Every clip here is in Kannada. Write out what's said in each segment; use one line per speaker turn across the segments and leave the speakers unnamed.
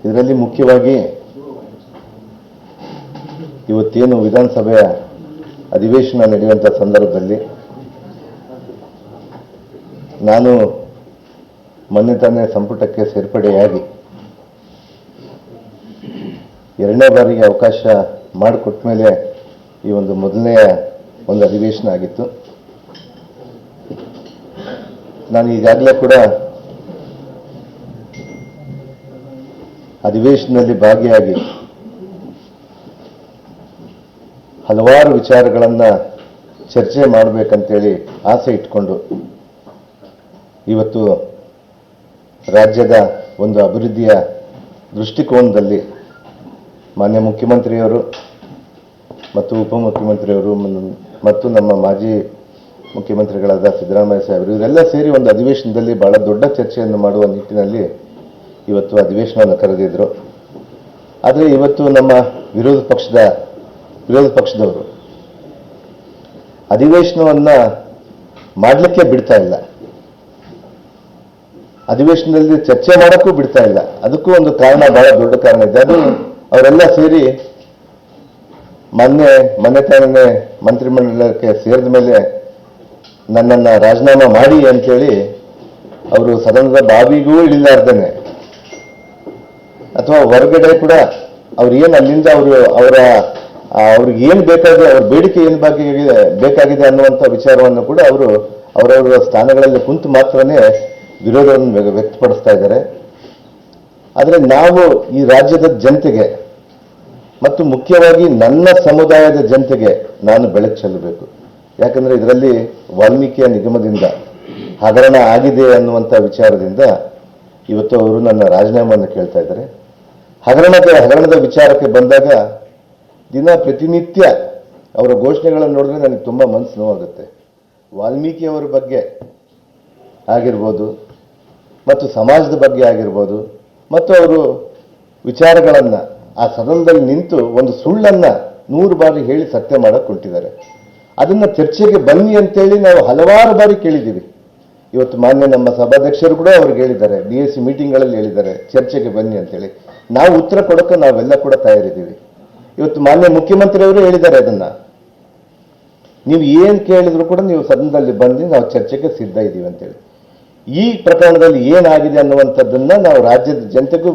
ಇದರಲ್ಲಿ ಮುಖ್ಯವಾಗಿ ಇವತ್ತೇನು ವಿಧಾನಸಭೆಯ ಅಧಿವೇಶನ ನಡೆಯುವಂಥ ಸಂದರ್ಭದಲ್ಲಿ ನಾನು ಮೊನ್ನೆ ತಾನೇ ಸಂಪುಟಕ್ಕೆ ಸೇರ್ಪಡೆಯಾಗಿ ಎರಡನೇ ಬಾರಿಗೆ ಅವಕಾಶ ಮಾಡಿಕೊಟ್ಟ ಮೇಲೆ ಈ ಒಂದು ಮೊದಲನೆಯ ಒಂದು ಅಧಿವೇಶನ ಆಗಿತ್ತು. ನಾನು ಈಗಾಗಲೇ ಕೂಡ ಅಧಿವೇಶನದಲ್ಲಿ ಭಾಗಿಯಾಗಿ ಹಲವಾರು ವಿಚಾರಗಳನ್ನು ಚರ್ಚೆ ಮಾಡಬೇಕಂತೇಳಿ ಆಸೆ ಇಟ್ಕೊಂಡು ಇವತ್ತು ರಾಜ್ಯದ ಒಂದು ಅಭಿವೃದ್ಧಿಯ ದೃಷ್ಟಿಕೋನದಲ್ಲಿ ಮಾನ್ಯ ಮುಖ್ಯಮಂತ್ರಿಯವರು ಮತ್ತು ಉಪಮುಖ್ಯಮಂತ್ರಿಯವರು ಮತ್ತು ನಮ್ಮ ಮಾಜಿ ಮುಖ್ಯಮಂತ್ರಿಗಳಾದ ಸಿದ್ದರಾಮಯ್ಯ ಸಾಹೇಬರು ಇವರೆಲ್ಲ ಸೇರಿ ಒಂದು ಅಧಿವೇಶನದಲ್ಲಿ ಬಹಳ ದೊಡ್ಡ ಚರ್ಚೆಯನ್ನು ಮಾಡುವ ನಿಟ್ಟಿನಲ್ಲಿ ಇವತ್ತು ಅಧಿವೇಶನವನ್ನು ಕರೆದಿದ್ರು. ಆದರೆ ಇವತ್ತು ನಮ್ಮ ವಿರೋಧ ಪಕ್ಷದವರು ಅಧಿವೇಶನವನ್ನು ಮಾಡಲಿಕ್ಕೆ ಬಿಡ್ತಾ ಇಲ್ಲ, ಅಧಿವೇಶನದಲ್ಲಿ ಚರ್ಚೆ ಮಾಡೋಕ್ಕೂ ಬಿಡ್ತಾ ಇಲ್ಲ. ಅದಕ್ಕೂ ಒಂದು ಕಾರಣ, ಬಹಳ ದೊಡ್ಡ ಕಾರಣ ಇದೆ. ಅದು ಅವರೆಲ್ಲ ಸೇರಿ ಮೊನ್ನೆ ತಾನೇ ಮಂತ್ರಿಮಂಡಲಕ್ಕೆ ಸೇರಿದ ಮೇಲೆ ನನ್ನನ್ನು ರಾಜೀನಾಮೆ ಮಾಡಿ ಅಂತೇಳಿ ಅವರು ಸದನದ ಬಾವಿಗೂ ಇಳಿಲಾರ್ದೇನೆ ಅಥವಾ ಹೊರಗಡೆ ಕೂಡ ಅವ್ರು ಏನು ಅಲ್ಲಿಂದ ಅವ್ರಿಗೆ ಏನು ಬೇಕಾಗಿದೆ, ಅವ್ರ ಬೇಡಿಕೆ ಏನು ಬೇಕಾಗಿದೆ ಅನ್ನುವಂಥ ವಿಚಾರವನ್ನು ಕೂಡ ಅವರು ಅವರವರ ಸ್ಥಾನಗಳಲ್ಲಿ ಕುಂತು ಮಾತ್ರನೇ ವಿರೋಧವನ್ನು ವ್ಯಕ್ತಪಡಿಸ್ತಾ ಇದ್ದಾರೆ. ಆದರೆ ನಾವು ಈ ರಾಜ್ಯದ ಜನತೆಗೆ ಮತ್ತು ಮುಖ್ಯವಾಗಿ ನನ್ನ ಸಮುದಾಯದ ಜನತೆಗೆ ನಾನು ಬೆಳಕು ಚೆಲ್ಲಬೇಕು. ಯಾಕಂದರೆ ಇದರಲ್ಲಿ ವಾಲ್ಮೀಕಿಯ ನಿಗಮದಿಂದ ಹಗರಣ ಆಗಿದೆ ಅನ್ನುವಂಥ ವಿಚಾರದಿಂದ ಇವತ್ತು ಅವರು ನನ್ನ ರಾಜೀನಾಮೆಯನ್ನು ಕೇಳ್ತಾ ಇದ್ದಾರೆ. ಹಗರಣದ ವಿಚಾರಕ್ಕೆ ಬಂದಾಗ ಪ್ರತಿನಿತ್ಯ ಅವರ ಘೋಷಣೆಗಳನ್ನು ನೋಡಿದ್ರೆ ನನಗೆ ತುಂಬ ಮನಸ್ಸು ನೋವಾಗುತ್ತೆ. ವಾಲ್ಮೀಕಿಯವರ ಬಗ್ಗೆ ಆಗಿರ್ಬೋದು ಮತ್ತು ಸಮಾಜದ ಬಗ್ಗೆ ಆಗಿರ್ಬೋದು ಮತ್ತು ಅವರು ವಿಚಾರಗಳನ್ನು ಆ ಸದನದಲ್ಲಿ ನಿಂತು ಒಂದು ಸುಳ್ಳನ್ನು 100 ಬಾರಿ ಹೇಳಿ ಸತ್ಯ ಮಾಡೋಕ್ಕೆ ಹೊರಟಿದ್ದಾರೆ. ಅದನ್ನು ಚರ್ಚೆಗೆ ಬನ್ನಿ ಅಂತೇಳಿ ನಾವು ಹಲವಾರು ಬಾರಿ ಕೇಳಿದ್ದೀವಿ. ಇವತ್ತು ಮಾನ್ಯ ನಮ್ಮ ಸಭಾಧ್ಯಕ್ಷರು ಕೂಡ ಅವ್ರಿಗೆ ಹೇಳಿದ್ದಾರೆ, DAC ಮೀಟಿಂಗ್ಗಳಲ್ಲಿ ಹೇಳಿದ್ದಾರೆ ಚರ್ಚೆಗೆ ಬನ್ನಿ ಅಂತೇಳಿ. ನಾವು ಉತ್ತರ ಕೊಡೋಕ್ಕೆ ನಾವೆಲ್ಲ ಕೂಡ ತಯಾರಿದ್ದೀವಿ. ಇವತ್ತು ಮಾನ್ಯ ಮುಖ್ಯಮಂತ್ರಿಯವರು ಹೇಳಿದ್ದಾರೆ, ಅದನ್ನು ನೀವು ಏನು ಕೇಳಿದ್ರು ಕೂಡ ನೀವು ಸದನದಲ್ಲಿ ಬಂದು ನಾವು ಚರ್ಚೆಗೆ ಸಿದ್ಧ ಇದ್ದೀವಿ ಅಂತೇಳಿ. ಈ ಪ್ರಕರಣದಲ್ಲಿ ಏನಾಗಿದೆ ಅನ್ನುವಂಥದ್ದನ್ನು ನಾವು ರಾಜ್ಯದ ಜನತೆಗೂ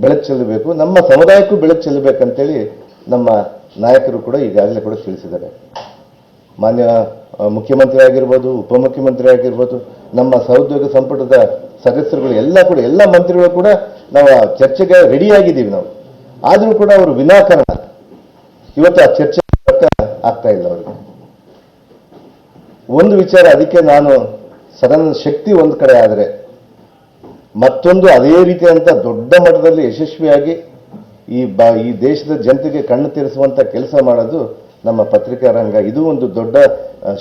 ಬೆಳಕು ಚೆಲ್ಲಬೇಕು, ನಮ್ಮ ಸಮುದಾಯಕ್ಕೂ ಬೆಳಕು ಚೆಲ್ಲಬೇಕಂತೇಳಿ ನಮ್ಮ ನಾಯಕರು ಕೂಡ ಈಗಾಗಲೇ ಕೂಡ ತಿಳಿಸಿದ್ದಾರೆ. ಮಾನ್ಯ ಮುಖ್ಯಮಂತ್ರಿ ಆಗಿರ್ಬೋದು, ಉಪಮುಖ್ಯಮಂತ್ರಿ ಆಗಿರ್ಬೋದು, ನಮ್ಮ ಸಹೋದ್ಯೋಗ ಸಂಪುಟದ ಸದಸ್ಯರುಗಳು ಎಲ್ಲ ಮಂತ್ರಿಗಳು ಕೂಡ ನಾವು ಚರ್ಚೆಗೆ ರೆಡಿಯಾಗಿದ್ದೀವಿ ನಾವು. ಆದರೂ ಕೂಡ ಅವರು ವಿನಾಕಾರಣ ಇವತ್ತು ಆ ಚರ್ಚೆ ಆಗ್ತಾ ಇಲ್ಲ ಅವರಿಗೆ. ಒಂದು ವಿಚಾರ, ಅದಕ್ಕೆ ನಾನು ಸದನದ ಶಕ್ತಿ ಒಂದು ಕಡೆ ಆದರೆ ಮತ್ತೊಂದು ಅದೇ ರೀತಿಯಾದಂಥ ದೊಡ್ಡ ಮಟ್ಟದಲ್ಲಿ ಯಶಸ್ವಿಯಾಗಿ ಈ ದೇಶದ ಜನತೆಗೆ ಕಣ್ಣು ತೆರೆಸುವಂಥ ಕೆಲಸ ಮಾಡೋದು ನಮ್ಮ ಪತ್ರಿಕಾ ರಂಗ. ಇದು ಒಂದು ದೊಡ್ಡ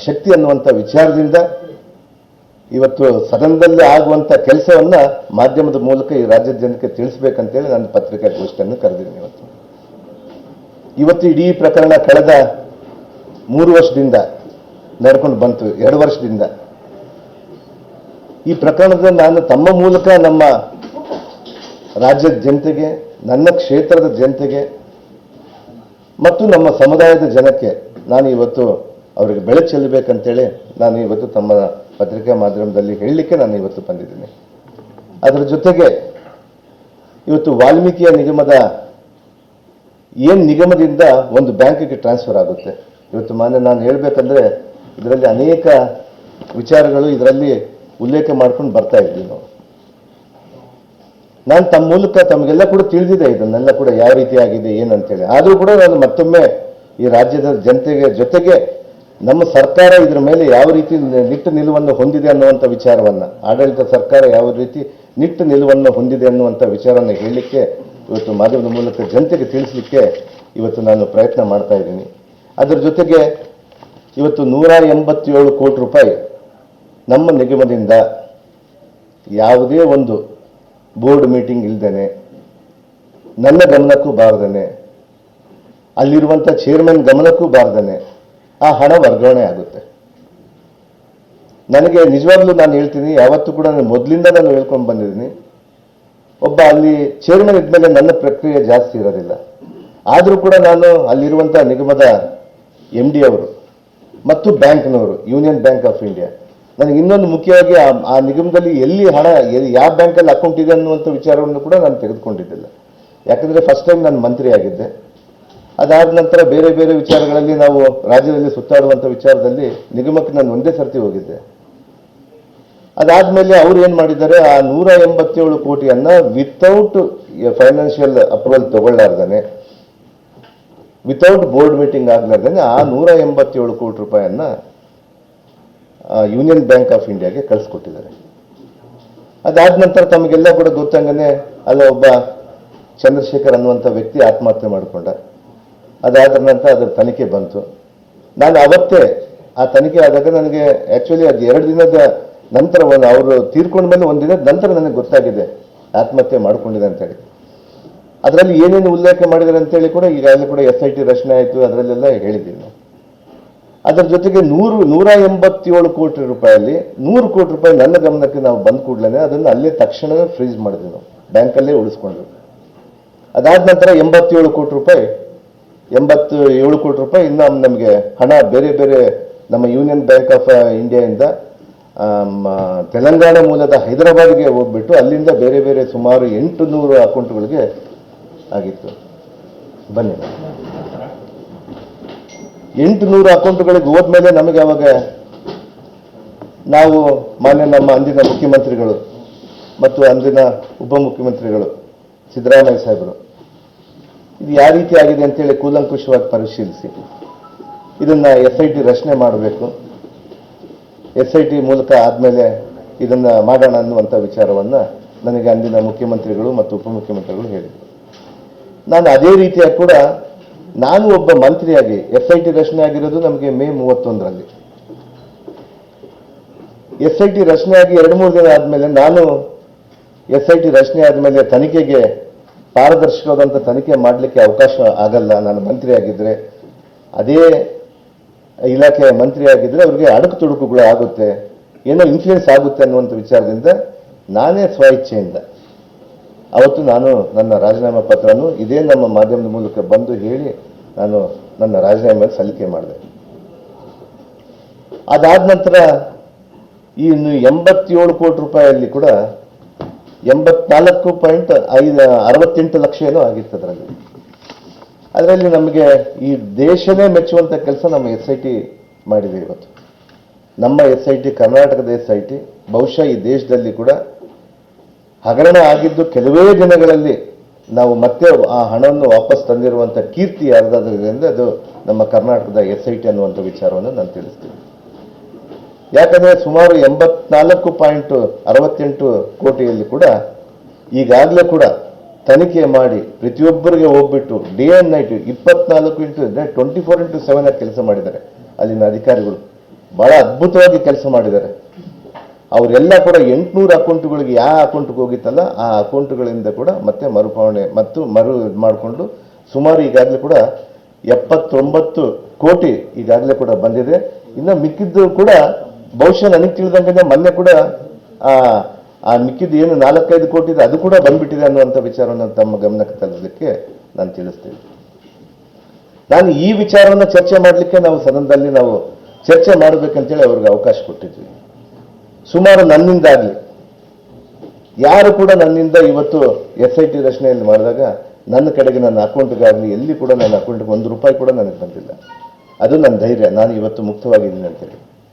ಶಕ್ತಿ ಅನ್ನುವಂಥ ವಿಚಾರದಿಂದ ಇವತ್ತು ಸದನದಲ್ಲಿ ಆಗುವಂಥ ಕೆಲಸವನ್ನು ಮಾಧ್ಯಮದ ಮೂಲಕ ಈ ರಾಜ್ಯದ ಜನಕ್ಕೆ ತಿಳಿಸ್ಬೇಕಂತೇಳಿ ನಾನು ಪತ್ರಿಕಾಗೋಷ್ಠಿಯನ್ನು ಕರೆದಿದ್ದೀನಿ. ಇವತ್ತು ಇಡೀ ಪ್ರಕರಣ ಕಳೆದ 3 ವರ್ಷದಿಂದ ನಡ್ಕೊಂಡು ಬಂತು, 2 ವರ್ಷದಿಂದ. ಈ ಪ್ರಕರಣದಲ್ಲಿ ನಾನು ತಮ್ಮ ಮೂಲಕ ನಮ್ಮ ರಾಜ್ಯದ ಜನತೆಗೆ, ನನ್ನ ಕ್ಷೇತ್ರದ ಜನತೆಗೆ ಮತ್ತು ನಮ್ಮ ಸಮುದಾಯದ ಜನಕ್ಕೆ ನಾನು ಇವತ್ತು ಅವರಿಗೆ ಬೆಳಕು ಚೆಲ್ಲಬೇಕಂತೇಳಿ ನಾನು ಇವತ್ತು ತಮ್ಮ ಪತ್ರಿಕಾ ಮಾಧ್ಯಮದಲ್ಲಿ ಹೇಳಲಿಕ್ಕೆ ನಾನು ಇವತ್ತು ಬಂದಿದ್ದೀನಿ. ಅದರ ಜೊತೆಗೆ ಇವತ್ತು ವಾಲ್ಮೀಕಿಯ ನಿಗಮದಿಂದ ಒಂದು ಬ್ಯಾಂಕಿಗೆ ಟ್ರಾನ್ಸ್ಫರ್ ಆಗುತ್ತೆ. ಇವತ್ತು ನಾನು ಹೇಳಬೇಕಂದ್ರೆ ಇದರಲ್ಲಿ ಅನೇಕ ವಿಚಾರಗಳು ಇದರಲ್ಲಿ ಉಲ್ಲೇಖ ಮಾಡ್ಕೊಂಡು ಬರ್ತಾ ಇದ್ದೀವಿ ನಾವು. ನಾನು ತಮ್ಮ ಮೂಲಕ ತಮಗೆಲ್ಲ ಕೂಡ ತಿಳಿದಿದೆ ಇದನ್ನೆಲ್ಲ ಕೂಡ ಯಾವ ರೀತಿ ಆಗಿದೆ ಏನಂತೇಳಿ. ಆದರೂ ಕೂಡ ನಾನು ಮತ್ತೊಮ್ಮೆ ಈ ರಾಜ್ಯದ ಜನತೆಗೆ ಜೊತೆಗೆ ನಮ್ಮ ಸರ್ಕಾರ ಇದರ ಮೇಲೆ ಯಾವ ರೀತಿ ನಿಟ್ಟು ನಿಲುವನ್ನು ಹೊಂದಿದೆ ಅನ್ನುವಂಥ ವಿಚಾರವನ್ನು, ಆಡಳಿತ ಸರ್ಕಾರ ಯಾವ ರೀತಿ ನಿಟ್ಟು ನಿಲುವನ್ನು ಹೊಂದಿದೆ ಅನ್ನುವಂಥ ವಿಚಾರವನ್ನು ಹೇಳಲಿಕ್ಕೆ ಇವತ್ತು ಮಾಧ್ಯಮದ ಮೂಲಕ ಜನತೆಗೆ ತಿಳಿಸಲಿಕ್ಕೆ ಇವತ್ತು ನಾನು ಪ್ರಯತ್ನ ಮಾಡ್ತಾ ಇದ್ದೀನಿ. ಅದರ ಜೊತೆಗೆ ಇವತ್ತು 187 ಕೋಟಿ ರೂಪಾಯಿ ನಮ್ಮ ನಿಗಮದಿಂದ ಯಾವುದೇ ಒಂದು ಬೋರ್ಡ್ ಮೀಟಿಂಗ್ ಇಲ್ದೇನೆ, ನನ್ನ ಗಮನಕ್ಕೂ ಬಾರದೇನೆ, ಅಲ್ಲಿರುವಂಥ ಚೇರ್ಮನ್ ಗಮನಕ್ಕೂ ಬಾರದೇನೆ ಆ ಹಣ ವರ್ಗಾವಣೆ ಆಗುತ್ತೆ. ನನಗೆ ನಿಜವಾಗ್ಲೂ ನಾನು ಹೇಳ್ತೀನಿ, ಯಾವತ್ತೂ ಕೂಡ ಮೊದಲಿಂದ ನಾನು ಹೇಳ್ಕೊಂಡು ಬಂದಿದ್ದೀನಿ, ಒಬ್ಬ ಅಲ್ಲಿ ಚೇರ್ಮನ್ ಇದ್ಮೇಲೆ ನನ್ನ ಪ್ರಕ್ರಿಯೆ ಜಾಸ್ತಿ ಇರೋದಿಲ್ಲ. ಆದರೂ ಕೂಡ ನಾನು ಅಲ್ಲಿರುವಂತಹ ನಿಗಮದ MD ಅವರು ಮತ್ತು ಬ್ಯಾಂಕ್ನವರು, ಯೂನಿಯನ್ ಬ್ಯಾಂಕ್ ಆಫ್ ಇಂಡಿಯಾ, ನನಗೆ ಇನ್ನೊಂದು ಮುಖ್ಯವಾಗಿ ಆ ನಿಗಮದಲ್ಲಿ ಎಲ್ಲಿ ಹಣ ಯಾವ ಬ್ಯಾಂಕಲ್ಲಿ ಅಕೌಂಟ್ ಇದೆ ಅನ್ನುವಂಥ ವಿಚಾರವನ್ನು ಕೂಡ ನಾನು ತೆಗೆದುಕೊಂಡಿದ್ದಿಲ್ಲ. ಯಾಕಂದರೆ ಫಸ್ಟ್ ಟೈಮ್ ನಾನು ಮಂತ್ರಿ ಆಗಿದ್ದೆ. ಅದಾದ ನಂತರ ಬೇರೆ ಬೇರೆ ವಿಚಾರಗಳಲ್ಲಿ ನಾವು ರಾಜ್ಯದಲ್ಲಿ ಸುತ್ತಾಡುವಂಥ ವಿಚಾರದಲ್ಲಿ ನಿಗಮಕ್ಕೆ ನಾನು ಒಂದೇ ಸರ್ತಿ ಹೋಗಿದ್ದೆ. ಅದಾದ್ಮೇಲೆ ಅವ್ರು ಏನು ಮಾಡಿದ್ದಾರೆ, ಆ 187 ಕೋಟಿಯನ್ನ ವಿತೌಟ್ ಫೈನಾನ್ಷಿಯಲ್ ಅಪ್ರೂವಲ್ ತಗೊಳ್ಳಾರ್ದಾನೆ, ವಿತೌಟ್ ಬೋರ್ಡ್ ಮೀಟಿಂಗ್ ಆಗ್ಲಾರ್ದಾನೆ ಆ 187 ಕೋಟಿ ರೂಪಾಯಿಯನ್ನ ಯೂನಿಯನ್ ಬ್ಯಾಂಕ್ ಆಫ್ ಇಂಡಿಯಾಗೆ ಕಳಿಸ್ಕೊಟ್ಟಿದ್ದಾರೆ. ಅದಾದ ನಂತರ ತಮಗೆಲ್ಲ ಕೂಡ ಗೊತ್ತಂಗನೆ ಅಲ್ಲ ಒಬ್ಬ ಚಂದ್ರಶೇಖರ್ ಅನ್ನುವಂಥ ವ್ಯಕ್ತಿ ಆತ್ಮಹತ್ಯೆ ಮಾಡಿಕೊಂಡ. ಅದಾದ ನಂತರ ಅದರ ತನಿಖೆ ಬಂತು. ನಾನು ಅವತ್ತೇ ಆ ತನಿಖೆ ಆದಾಗ ನನಗೆ ಆಕ್ಚುಲಿ ಅದು 2 ದಿನದ ನಂತರ ಅವರು ತೀರ್ಕೊಂಡ ಮೇಲೆ 1 ದಿನದ ನಂತರ ನನಗೆ ಗೊತ್ತಾಗಿದೆ ಆತ್ಮಹತ್ಯೆ ಮಾಡ್ಕೊಂಡಿದೆ ಅಂತೇಳಿ. ಅದರಲ್ಲಿ ಏನೇನು ಉಲ್ಲೇಖ ಮಾಡಿದ್ದಾರೆ ಅಂತೇಳಿ ಕೂಡ ಈಗಾಗಲೇ ಕೂಡ SIT ರಚನೆ ಆಯಿತು, ಅದರಲ್ಲೆಲ್ಲ ಹೇಳಿದ್ದೀನಿ. ಅದರ ಜೊತೆಗೆ 187 ಕೋಟಿ ರೂಪಾಯಲ್ಲಿ 100 ಕೋಟಿ ರೂಪಾಯಿ ನನ್ನ ಗಮನಕ್ಕೆ ನಾವು ಬಂದ ಕೂಡಲೇ ಅದನ್ನು ಅಲ್ಲೇ ತಕ್ಷಣವೇ ಫ್ರೀಸ್ ಮಾಡಿದ್ವಿ, ನಾವು ಬ್ಯಾಂಕಲ್ಲೇ ಉಳಿಸ್ಕೊಂಡ್ವಿ. ಅದಾದ ನಂತರ 87 ಕೋಟಿ ರೂಪಾಯಿ ಇನ್ನು ನಮಗೆ ಹಣ ಬೇರೆ ಬೇರೆ ನಮ್ಮ ಯೂನಿಯನ್ ಬ್ಯಾಂಕ್ ಆಫ್ ಇಂಡಿಯಾದಿಂದ ತೆಲಂಗಾಣ ಮೂಲದ ಹೈದರಾಬಾದ್ಗೆ ಹೋಗ್ಬಿಟ್ಟು ಅಲ್ಲಿಂದ ಬೇರೆ ಬೇರೆ ಸುಮಾರು 800 ಅಕೌಂಟ್ಗಳಿಗೆ ಆಗಿತ್ತು. ಬನ್ನಿ, 800 ಅಕೌಂಟ್ಗಳಿಗೆ ಹೋದ್ಮೇಲೆ ನಮಗೆ ಅವಾಗ ನಾವು ನಮ್ಮ ಅಂದಿನ ಮುಖ್ಯಮಂತ್ರಿಗಳು ಮತ್ತು ಅಂದಿನ ಉಪಮುಖ್ಯಮಂತ್ರಿಗಳು ಸಿದ್ದರಾಮಯ್ಯ ಸಾಹೇಬರು ಇದು ಯಾವ ರೀತಿ ಆಗಿದೆ ಅಂತೇಳಿ ಕೂಲಂಕುಷವಾಗಿ ಪರಿಶೀಲಿಸಿ ಇದನ್ನ SIT ರಚನೆ ಮಾಡಬೇಕು, SIT ಮೂಲಕ ಆದಮೇಲೆ ಇದನ್ನ ಮಾಡೋಣ ಅನ್ನುವಂಥ ವಿಚಾರವನ್ನ ನನಗೆ ಅಂದಿನ ಮುಖ್ಯಮಂತ್ರಿಗಳು ಮತ್ತು ಉಪಮುಖ್ಯಮಂತ್ರಿಗಳು ಹೇಳಿದರು. ನಾನು ಅದೇ ರೀತಿಯಾಗಿ ಕೂಡ ನಾನು ಒಬ್ಬ ಮಂತ್ರಿಯಾಗಿ SIT ರಚನೆ ಆಗಿರೋದು ನಮಗೆ ಮೇ 31ರಲ್ಲಿ. SIT ರಚನೆ ಆಗಿ 2-3 ದಿನ ಆದಮೇಲೆ ನಾನು SIT ರಚನೆ ಆದಮೇಲೆ ತನಿಖೆಗೆ ಪಾರದರ್ಶಕವಾದಂಥ ತನಿಖೆ ಮಾಡಲಿಕ್ಕೆ ಅವಕಾಶ ಆಗಲ್ಲ. ನಾನು ಮಂತ್ರಿ ಆಗಿದ್ರೆ, ಅದೇ ಇಲಾಖೆಯ ಮಂತ್ರಿ ಆಗಿದ್ರೆ ಅವ್ರಿಗೆ ಅಡುಕು ತುಡುಕುಗಳು ಆಗುತ್ತೆ, ಏನೋ ಇನ್ಫ್ಲೂಯೆನ್ಸ್ ಆಗುತ್ತೆ ಅನ್ನುವಂಥ ವಿಚಾರದಿಂದ ನಾನೇ ಸ್ವಇಚ್ಛೆಯಿಂದ ಅವತ್ತು ನಾನು ನನ್ನ ರಾಜೀನಾಮೆ ಪತ್ರವನ್ನು ಇದೇ ನಮ್ಮ ಮಾಧ್ಯಮದ ಮೂಲಕ ಬಂದು ಹೇಳಿ ನಾನು ನನ್ನ ರಾಜೀನಾಮೆ ಸಲ್ಲಿಕೆ ಮಾಡಿದೆ. ಅದಾದ ನಂತರ ಈ 87 ಕೋಟಿ ರೂಪಾಯಿಯಲ್ಲಿ ಕೂಡ 84.68 ಲಕ್ಷ ಏನೋ ಆಗಿತ್ತು ಅದರಲ್ಲಿ ನಮಗೆ ಈ ದೇಶನೇ ಮೆಚ್ಚುವಂಥ ಕೆಲಸ ನಮ್ಮ SIT ಮಾಡಿದೆ. ಇವತ್ತು ನಮ್ಮ SIT, ಕರ್ನಾಟಕದ SIT ಬಹುಶಃ ಈ ದೇಶದಲ್ಲಿ ಕೂಡ ಹಗರಣ ಆಗಿದ್ದು ಕೆಲವೇ ದಿನಗಳಲ್ಲಿ ನಾವು ಮತ್ತೆ ಆ ಹಣವನ್ನು ವಾಪಸ್ ತಂದಿರುವಂಥ ಕೀರ್ತಿ ಯಾರ್ದಾದ್ರಿಂದ ಅಂದರೆ ಅದು ನಮ್ಮ ಕರ್ನಾಟಕದ SIT ಅನ್ನುವಂಥ ವಿಚಾರವನ್ನು ನಾನು ತಿಳಿಸ್ತೀನಿ. ಯಾಕಂದರೆ ಸುಮಾರು 84.68 ಕೋಟಿಯಲ್ಲಿ ಕೂಡ ಈಗಾಗಲೇ ಕೂಡ ತನಿಖೆ ಮಾಡಿ ಪ್ರತಿಯೊಬ್ಬರಿಗೆ ಹೋಗ್ಬಿಟ್ಟು ಡೇ ಆ್ಯಂಡ್ ನೈಟ್ 24/7 ಕೆಲಸ ಮಾಡಿದ್ದಾರೆ. ಅಲ್ಲಿನ ಅಧಿಕಾರಿಗಳು ಬಹಳ ಅದ್ಭುತವಾಗಿ ಕೆಲಸ ಮಾಡಿದ್ದಾರೆ. ಅವರೆಲ್ಲ ಕೂಡ 800 ಅಕೌಂಟ್ಗಳಿಗೆ ಯಾವ ಅಕೌಂಟ್ಗೆ ಹೋಗಿತ್ತಲ್ಲ ಆ ಅಕೌಂಟ್ಗಳಿಂದ ಕೂಡ ಮತ್ತೆ ಮರುಪಾವಣೆ ಮತ್ತು ಮಾಡಿಕೊಂಡು ಸುಮಾರು ಈಗಾಗಲೇ ಕೂಡ 79 ಕೋಟಿ ಈಗಾಗಲೇ ಕೂಡ ಬಂದಿದೆ. ಇನ್ನು ಮಿಕ್ಕಿದ್ದು ಕೂಡ ಬಹುಶಃ ನನಗೆ ತಿಳಿದಂಗೆ ಮೊನ್ನೆ ಕೂಡ ಆ ಮಿಕ್ಕಿದ್ದು ಏನು 4-5 ಕೋಟಿ ಇದೆ ಅದು ಕೂಡ ಬಂದ್ಬಿಟ್ಟಿದೆ ಅನ್ನುವಂಥ ವಿಚಾರವನ್ನು ತಮ್ಮ ಗಮನಕ್ಕೆ ತರಲಿಕ್ಕೆ ನಾನು ತಿಳಿಸ್ತೀನಿ. ನಾನು ಈ ವಿಚಾರವನ್ನು ಚರ್ಚೆ ಮಾಡಲಿಕ್ಕೆ ನಾವು ಸದನದಲ್ಲಿ ನಾವು ಚರ್ಚೆ ಮಾಡಬೇಕಂತೇಳಿ ಅವ್ರಿಗೆ ಅವಕಾಶ ಕೊಟ್ಟಿದ್ವಿ. ಸುಮಾರು ನನ್ನಿಂದಾಗಲಿ ಯಾರು ಕೂಡ ನನ್ನಿಂದ ಇವತ್ತು SIT ರಚನೆಯಲ್ಲಿ ಮಾಡಿದಾಗ ನನ್ನ ಕಡೆಗೆ ನನ್ನ ಅಕೌಂಟ್ಗಾಗಲಿ ಎಲ್ಲಿ ಕೂಡ ನನ್ನ ಅಕೌಂಟ್ಗೆ 1 ರೂಪಾಯಿ ಕೂಡ ನನಗೆ ಬಂದಿಲ್ಲ. ಅದು ನನ್ನ ಧೈರ್ಯ, ನಾನು ಇವತ್ತು ಮುಕ್ತವಾಗಿದ್ದೀನಿ ಅಂತೇಳಿ.